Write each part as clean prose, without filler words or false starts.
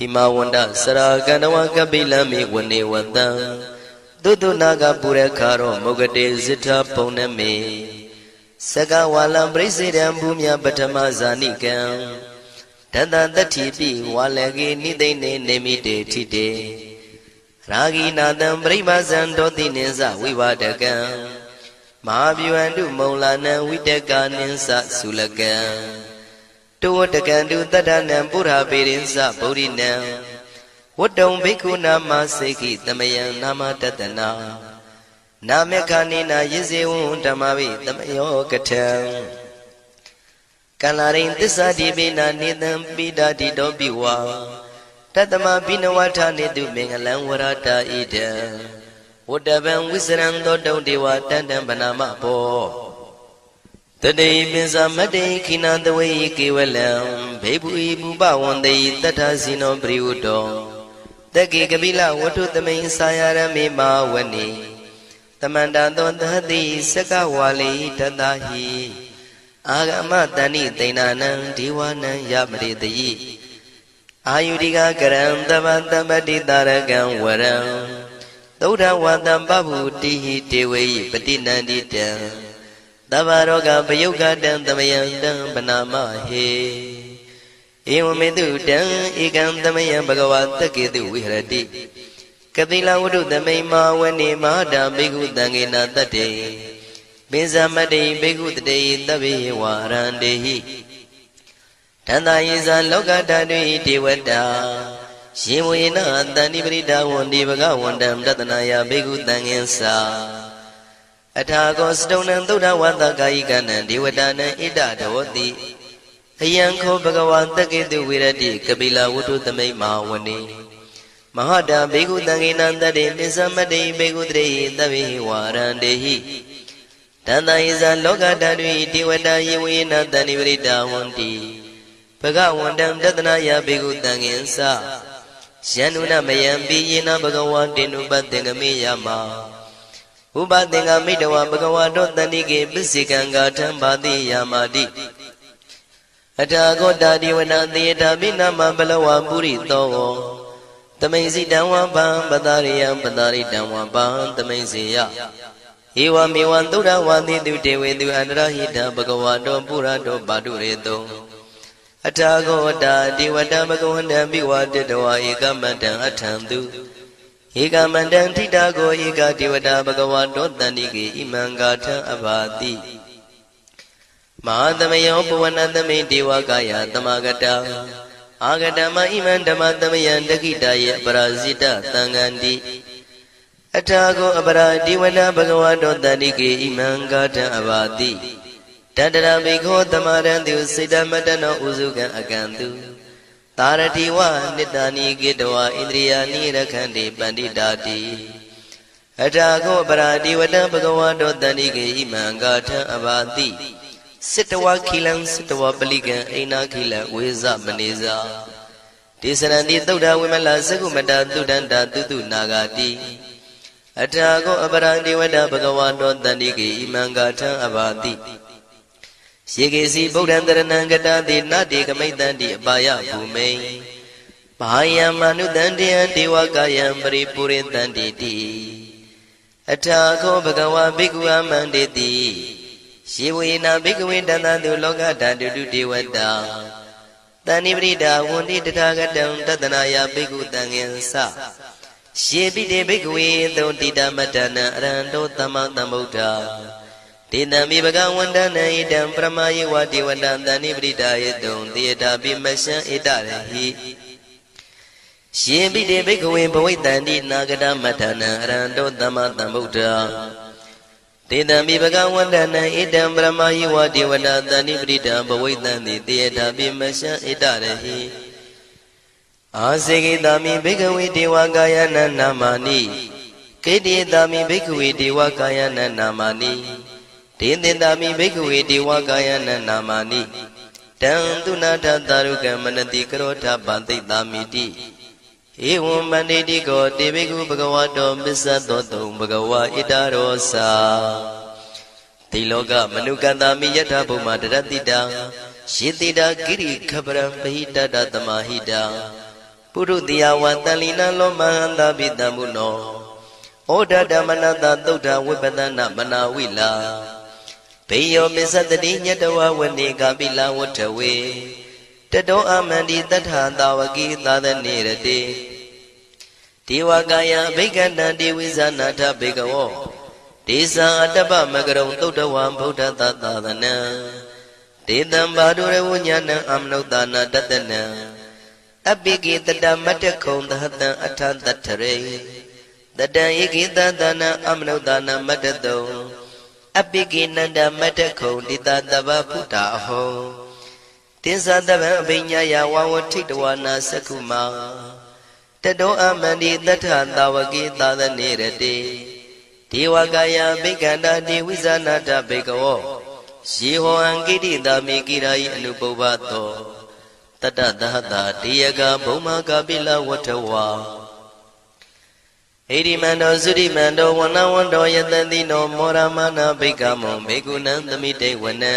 Himawanda Saraganawa Kabilami Wanewatan Dudunaga Purekaro Mogade Zita Poname Sagawala President Bumya Batamazanikan Tanda the Tipi Walagi Nidene Nemide Tide Ragi Nadam Bribazan Dotineza Wivadagan Mahabu and Molana Witagan Insa Sulagan Do the Gandu Tadan Pura Pedinsa Bodina What don't Bikuna Maseki Tamayan Nama Tatana Namekanina Yizu Tamavi Tamayo Katam Kalarin Tisa Dibina Nidam Bida Dido Biwa Tatama Binawata Nidu Mingalan Warata Ida Whatever Wizard Dodo Dewa Tandam Banama Po Today Bizamade Kina the way Kiwalam, Baby Buba one day that has no Briudo. The Gigabila, what to the main Sayara Mima Wani. The Mandando the Hadi Sakawali Tadahi Agamatani Dainana Diwana Yamri the Yi Ayudiga Garam the Vandamadi Daragan Waram Doda Wadam Babu Dihi Dewe Patina Dita Davaroga Bayoga Dan Damayan Banama He Eomedu Dan Igam Damayan Bhagawat Takedu Vihrati Kabila Udu Damema Wani Mahada Bigu Dangina Tate Bizamade Bigu Day Davi Warandehi Tanda Iza Loga Dadu Tiwada Shimuina Danibrida Wandi Baga Wandam Datanaya Bigu Danginsa Atagos Donan Duda Wanda Gaigan Diwadana Ida Dawati Ayanko Bhagawan Takedu Virati Kabila Wudu Tame Mawani Mahada Begu Danginanda de Mizamade Begu Dre Davi Warandehi Tanda Iza Loga Dadui Diwada Yuina Danivrida Wanti Bhagawandam Datanaya Begu Danginsa Shanuna Mayambi Yina Bhagawan Dinubatengami Yama Ubadenga Midawa Bhagawado Danige Bisikanga Tambadi Yamadi Atago Dadi Wanandi Tabina Mambalawa Puri Towo Tamaisi Dawa Bam Badariam Badari Dawa Bam Tamaisia Iwa Miwandura Wandi Dute with you and Rahita Bhagawado Purado Badureto Atago Dadi Wadamago and Biwa Dedoa Ikamata Atandu Ega Mandan Tidago Ega Divada Bhagawado Danigi Imangata Abadi Mahadamayo Puanadame Diwagaya Damagata Agadama Imandamayan Dakitaya Parazita Tangandi Atago Abara Divada Bhagawado Danigi Imangata Abadi Tadara Bigo Tamaran Sida Madana Uzuka Agandu Taratiwa Nidani Gidwa Indriya Nirakandi Bandidati Atago Baradi Vada Bhagawado Danige Imangata Abadi Sitawa Kilan Sitawa Baliga Aina Kila Weza Maniza Tisarandi Duda Wimala Sagumada Dudanda Dudu Nagati Atago Abarandi Vada Bhagawado Danige Imangata Abadi Shigesi Bodhandaranangata de Nadi Kamaitandi Abaya Pume Bahaya Manu Dandi and Diwakayam Puri Dandi Atako Bhagawa Bigua Manditi Shiwina Bigwin Danadu Loga Dandu Diwada Danibrida Wundi Tagadan Tadanaya Bigu Dangensa Shibi de Bigwin Dondida Matana Rando Tamatamuta Dinami Bhagawanda Naidam Pramayi Wadi Wadandani Bridayadon Theata Bimasha Idarahi Shibi de Bhagawin Pawitandi Nagada Matana Rando Tamatamuta Dinami Bhagawanda Naidam Pramayi Wadi Wadandani Bridam Pawitandi Theata Bimasha Idarahi Asegi Dami Bhagawi Diwagayana Namani Kedi Dami Bhagawi Diwagayana Namani Dindami Bhagawi Diwagayana Namani Dandunata Daruka Manati Karota Bandi Damiti Ewu Manditi Go Devigu Bhagavato Bisadoto Bhagawa Idarosa Tiloga Manukandami Yata Pumadratida Shitida Giri Kabram Pahita Datamahida ပုရုတိယဝတန်လီနာလောမဟန္တာပိတံမုနောဩဒဓမ္မနတသုဒ္ဓဝိပဒနာမနာဝိလာဘေယောမစ္စတတိညတဝဝနေကပိလဝတ္ထဝေတတောအမန္တိတထာတာဝကိသာသနေရတိဒေဝကာယဘိက္ခဏံဒေဝိဇာနာထဘေကဝောဒေဇာအတ္တပမကရုံသုဒ္ဓဝံဗုဒ္ဓသာသနံဒေတံဘာဒုရဝဉာဏံအမနုဿာနာတတနံအပိကိတတမတ္တခုံသဟတံအထတထရေတတံဧကိတသနံအမနုဿာနာမတ္တတုံအပိကိနန္ဒမတ္တခုံတိတတဗ္ဗဖုတာအဟောတိသတဗံအဘိညာယဝဝထိတဝနာသက္ခုမာတတောအမန္တိတထသာဝကိသာသနေရတိဒေဝကာယဘိက္ခန္တာဒေဝိဇာနာတဘေကဝောယေဟောအံကိတိတာမေကိရာယိအနုပုဗ္ဗတောတတသဟတာတေယကဘုံမကပိလဝတ္ထဝါဣရိမန္တောသုရိမန္တောဝနဝန္တောယတတိနောမောရမနာဘိက္ခမုံဘေကုဏံသမိတေဝနံ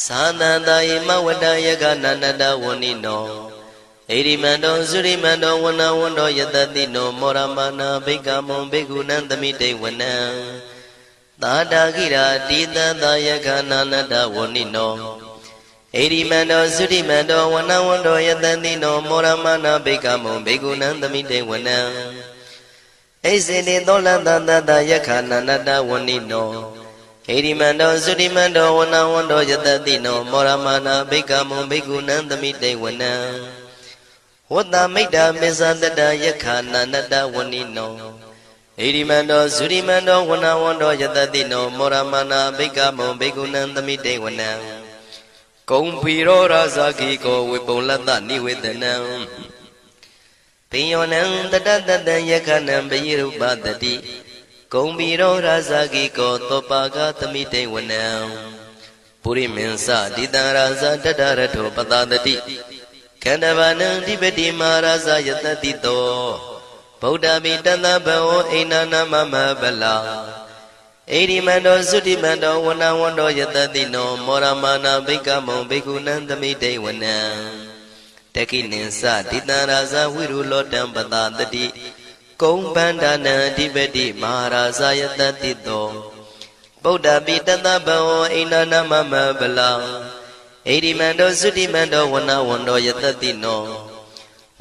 သာသန္တာယေမဝတ္တယကနန္တဝဏိနောဣရိမန္တောသုရိမန္တောဝနဝန္တောယတတိနောမောရမနာဘိက္ခမုံဘေကုဏံသမိတေဝနံသာတာခိရာတိတံသာယကနန္တဝဏိနောဣရိမန္တောသုရိမန္တောဝနဝန္တောယတတိနောမောရမနာဘိက္ခမုံဘေကုဏံသမိတေဝနံဣစေတိသောလတတတယခာနန္တဝဏိနောဣရိမန္တောသုရိမန္တောဝနဝန္တောယတတိနောမောရမနာဘိက္ခမုံဘေကုဏံသမိတေဝနံဝတ္တမိတ္တမေဇတတယခာနန္တဝဏိနောဣရိမန္တောသုရိမန္တောဝနဝန္တောယတတိနောမောရမနာဘိက္ခမုံဘေကုဏံသမိတေဝနံကုံဖီရောရာဇာခိကောဝေပုံလတ္တနိဝေဒနံပိယောနံတတတတံယခဏံပယိရုပတတိကုံဖီရောရာဇာခိကောသောပါကသမိတေဝနံပုရိမင်းစတိတံရာဇာတတရထောပတတတိခန္ဓဘာနံဓိပတိမာရာဇာယတတိတောဗုဒ္ဓပိတသဗ္ဗဝေအိနာနာမမဗလာဣရိမန္တောသုတိမန္တောဝနဝန္တောယတတိနောမောရမနာဘိက္ခမုံဘိက္ခုနံသမိတေဝနံတခိနိသတိတံရာဇဝိရုလောတံပတတတိကုံဗန္ဒနံအဓိပတိမဟာရာဇယတတိတောဗုဒ္ဓပိတသဗ္ဗဝေအိနာနာမမဗလာဣရိမန္တောသုတိမန္တောဝနဝန္တောယတတိနော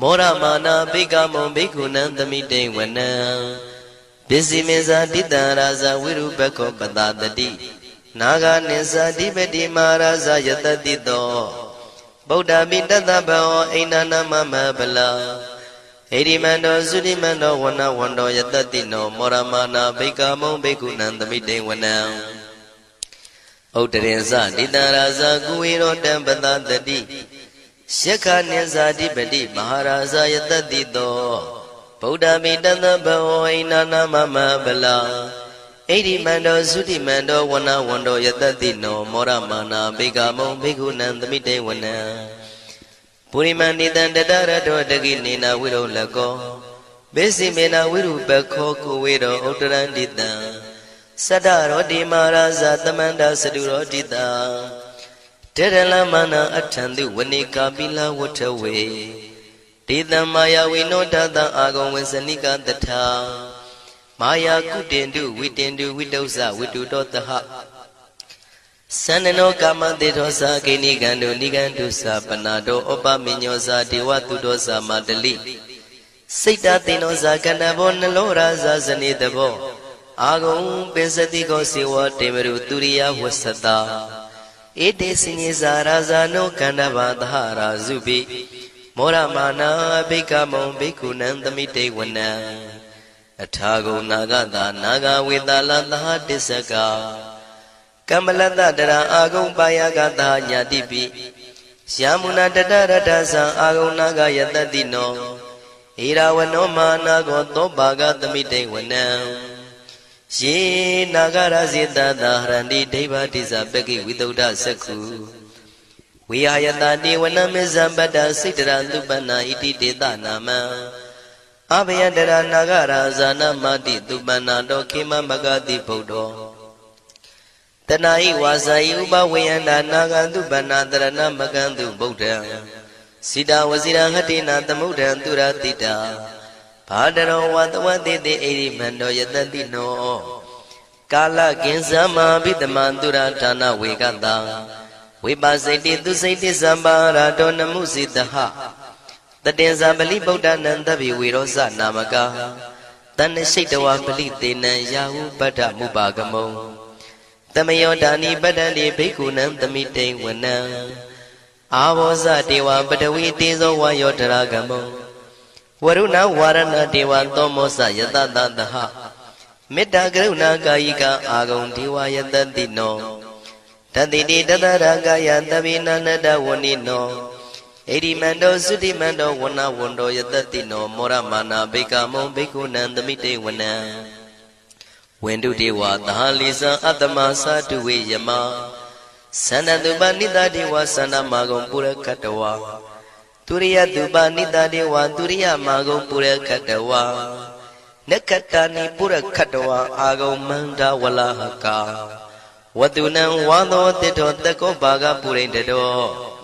မောရမနာဘိက္ခမုံဘိက္ခုနံသမိတေဝနံပစ္စည်းမေဇာတိတံရာဇဝိရုပခောပတတတိနာဂနိသဓိပတိမဟာရာဇယတတိတောဗုဒ္ဓပိတသဗ္ဗဝေအိနာနာမမဗလာဣရိမန္တောသုတိမန္တောဝနဝန္တောယတတိနောမောရမနာဘိက္ခမုံဘိက္ခုနံသမိတေဝနံဥဒ္ဒရင်ဇတိတံရာဇကုဝေရောတံပတတတိယက္ခနိသဓိပတိမဟာရာဇယတတိတောဗုဒ္ဓပိတသဗ္ဗဝေအိနာနာမမဗလာဣရိမန္တောသုတိမန္တောဝနဝန္တောယတတိနောမောရမနာဘိက္ခမုံဘိက္ခုနံသမိတေဝနံပုရိမန္တိတံတတရတောတကိနေနာဝိရုလကောဘေစီမေနာဝိရုပခောကုဝေရောဥတ္တရန္တိတံသတ္တရောတိမာရာဇသမန္တသတုရောတိတံတေရလမနာအထံတုဝနေကာပိလဝတ္ထဝေဒေတံမာယဝိနောတတံအာဂုံဝေစနိကတထာမာယာကုတင်တုဝိတင်တုဝိတုဇဝိတုတောတဟသန္နနောကာမတေသောသာကိနိကံတုနိကံတုသာပနာတောဩပမညောသာဒေဝတုတောသာမတလိစိတ်တသေနောသာကန္တဘောနလောရာဇာဇနေတဘောအာဂုံပင်စတိကောစေဝတေမရုတုရိယဝဆတာဧတေစညေဇာရာဇာနောကန္တဘာသဟရာဇုပိမောရမနာဘိက္ခမုံဘိက္ခုနံသမိတေဝနံအထာဂုံနာဂတာနာဂဝေတလသဟတစ္စကကမ္မလတ္တတရာအာဂုံပါယကတာညာတိပိယာမုနာတတရတသံအာဂုံနာဂယတတိနောဣရာဝနောမာနာကောသောဘာဂသမိတေဝနံယေနာဂရဇေတသာဟရန္တိဒိဗ္ဗတိဇပကိဝိသုဒ္ဓသက္ခုဝိဟာယတတိဝနမေဇံပတ္တစိတ္တရသုပနာဣတိတေတနာမံအဘယတရနာဂရာဇာနမတိသုပနာတောခေမမဂတိဗုဒ္ဓောတဏှာဤဝါစာဤဥပဝေယန္တာနာဂသုပနာတရဏမကံတုဗုဒ္ဓံ စီတာဝစီရဟတိနာသမုဒ္ဒံသူရတိတာဘာတရောဝတဝတိတိအိရိမန္တောယတတိနောကာလကင်္စမဘိတမံသူရဌာနဝေကတံဝိပါစိတိသူစိတိသံပါရာတောနမှုစီတဟတတင်္ဇာပလိဗုဒ္ဓနံတဗိဝေရောဇနာမကာတဏ္ဍရှိတဝပလိသေနံယာဟုပတ္ထမုပါကမုံတမယောဒါနိပတ္တန္တိဘိက္ခုနံသမိတိဝနံအာဘောဇတေဝပတဝီတေဇောဝါယောတရာကမုံဝရုဏဝါရဏတေဝသောမောဇယတတသဟမေတ္တာကရုဏာကာယိကအာဂုံဒေဝယတတိနောတတိတိတတရာကာယတဗိနန္တဝဏိနောဣရိမန္တောသုတိမန္တောဝဏဝန္တောယတတိနောမောရမာနာဘိကမုံဘိက္ခုနံသမိတေဝနံဝန္တုတေဝသဟလိဇံအတ္တမသာတုဝေယမသန္တတုပနိတတေဝသန္တမဂုံပုရခတဝါသူရိယတုပနိတတေဝသူရိယမဂုံပုရခတဝါနက္ခတာနိပုရခတဝါအာဂုံမန္တဝလဟကာဝတုနံဝါသောတိတောတကောဘာဂပုရိန္တတော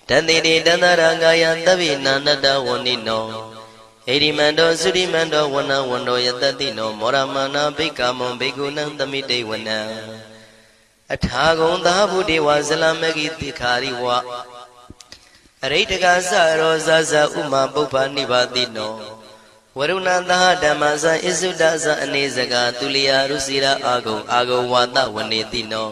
တန္တိတိတန္တရာဂာယသဗ္ဗိနာနတဝဏိနောဣရိမန္တောသုရိမန္တောဝဏဝန္တောယတတိနောမောရမနာဘိက္ခမုံဘိက္ခုနံသမိတေဝနံအထာဂုံသာဘုဒေဝဇလမဂိတိခာရိဝအရိတကသရောဇဇဥမပုပ္ပနိဗ္ဗာတိနောဝရုဏသဟဓမ္မဇဣစုဒဇအနေစကာသူလျာရုစီရာအာဂုံဝါဒဝနေတိနော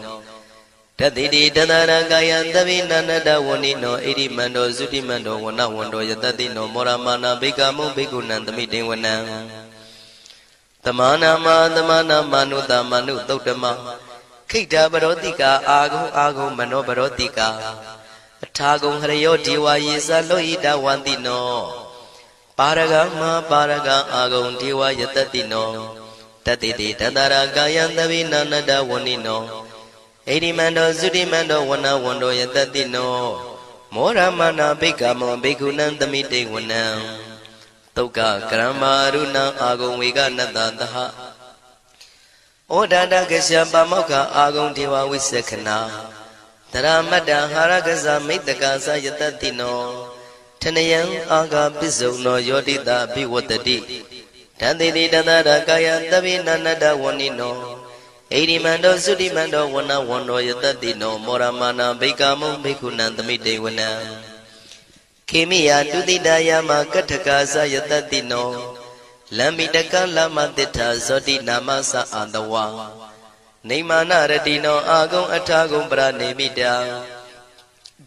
တတိတိတတရကာယံသဗ္ဗိနန္တဝဏိနောဣရိမန္တောသုတိမန္တောဝဏဝန္တောယတတိနောမောရမာနာဘိက္ခမုံဘိက္ခုနံသမိတေဝနံသမာနာမနုတမနုသုတ်တမခိတ္တပရောတိကာအာဂုံမနောပရောတိကာအထာဂုံဟရယောဒေဝယေသလောဟိတဝန္တိနောပါရဂမပါရဂအာဂုံဒေဝယတတိနောတတိတိတတရကာယံသဗ္ဗိနန္တဝဏိနောဣရိမန္တောသုတိမန္တောဝဏဝန္တောယတတိနောမောရမနာဘိက္ခမောဘိက္ခုနံသမိတေဝနံသုက္ကကရမအရုဏံအာဂုံဝေကနတသဟဩဒန္တကရှပါမောက္ခအာဂုံဒေဝဝိသက္ခဏာတရမတ္တဟာရကဇမိတ္တကာသယတတိနောထနယံအာဂပစ္စုံနောယောတိတာဘိဝတ္တိတန္တိတိတတရကာယသဗ္ဗိနန္တဝဏိနောဣရိမန္တောသုတိမန္တောဝဏဝန္တောယတတိနောမောရမာနာဘိက္ခမုံဘိက္ခုနံသမိတေဝနံခေမိယတုတိတယမကထကာသယတတိနောလမ္မိတကလမတိထာဇောတိနာမသအာတဝါနေမာနရတိနောအာဂုံအထာဂုံပရနေမိတာ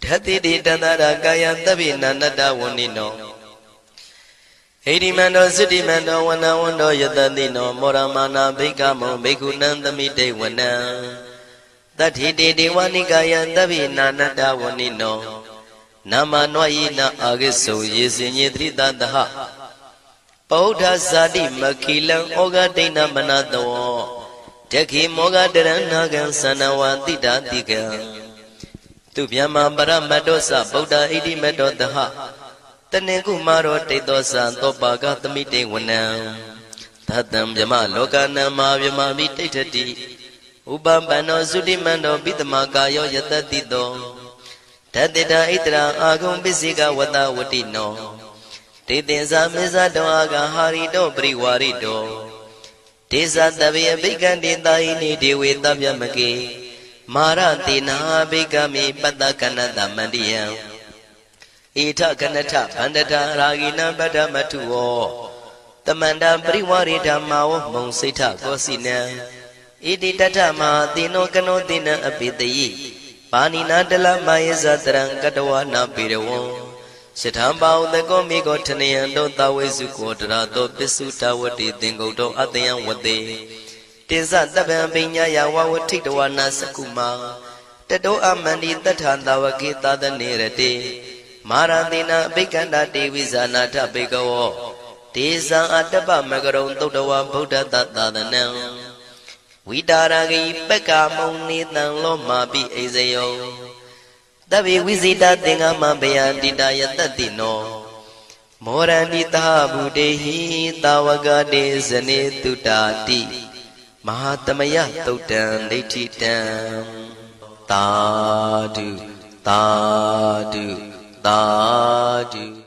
ဓတိတိတန္တရာကာယသဗ္ဗိနန္တဝဏိနောဣရိမန္တောသုတိမန္တောဝဏဝန္တောယတတိနောမောရမာနာဘိက္ခမုံဘိက္ခုနံသမိတေဝနံတတိတိဒေဝနိကာယသဗ္ဗိနာနတဝဏိနောနာမနွာယိနာအာဂိစုံယေစင်ညေတိတတဟပောဓဇာတိမခိလံဩဃဒိဏမနတောတခိမောဃတရဏဂံသန္နဝံတိတာတိကံသူဗျမပရမတ္တောသဗုဒ္ဓဣတိမတ္တောတဟတနေကုမာရောတိတောသံသောပါကသမိတေဝနံသတ္တံဗျမလောကနံမာဗျမမိတိဋ္ဌတိဥပပန္နောသုတိမန္တောပိတမကာယောယတတိတောတတေတဣတရာအာဂုံပစ္စေကဝတဝတိနောတေတင်္ဇာမေဇတောအာဂဟာရိတောပရိဝါရိတောဒေသတဗေအဘိက္ခံတေတာဟိနိဒေဝေတဗျမကေမာရတေနာဘိက္ခမေပတ္တကနတမန္တိယံဧထကနထဗန္တထရာဂိနံပတ္ထမထုဝောတမန္တပရိဝါရိဓမ္မာဝမုံစိဋ္ဌကောစီနံဣတိတထမဟာတေနောကနောတေနံအပိတယိပါဏိနာတလမယေဇတရံကတဝနာပေရဝံယထံပါဥတကောမိကောထနယံတောတဝေစုကောတရာတောပစ္စုတဝတိသင်္ကုတ်တောအတယံဝတေတေဇတပံပိညာယဝဝထိတဝနာစကုမာတတောအမန္တိတထံတဝကေသာသနေရတေမာရတိနာအဘိက္ခန္တာတေဝိဇာနာထဘေကဝောဒေဇံအတ္တပမကရုံသုတ္တဝဗုဒ္ဓတသာသနံဝိတာရဂိပက္ခမုံနေတံလောမာပိအိဇယောတဗ္ဗေဝိဇိတသင်္ဃမဘယန္တိတယတတိနောမောရန္တိသဗုတေဟိတာဝကတေဇနေတုတာတိမဟာတမယသုတ်တံဒိဋ္ဌိတံသာဓုသာဓု သာဓု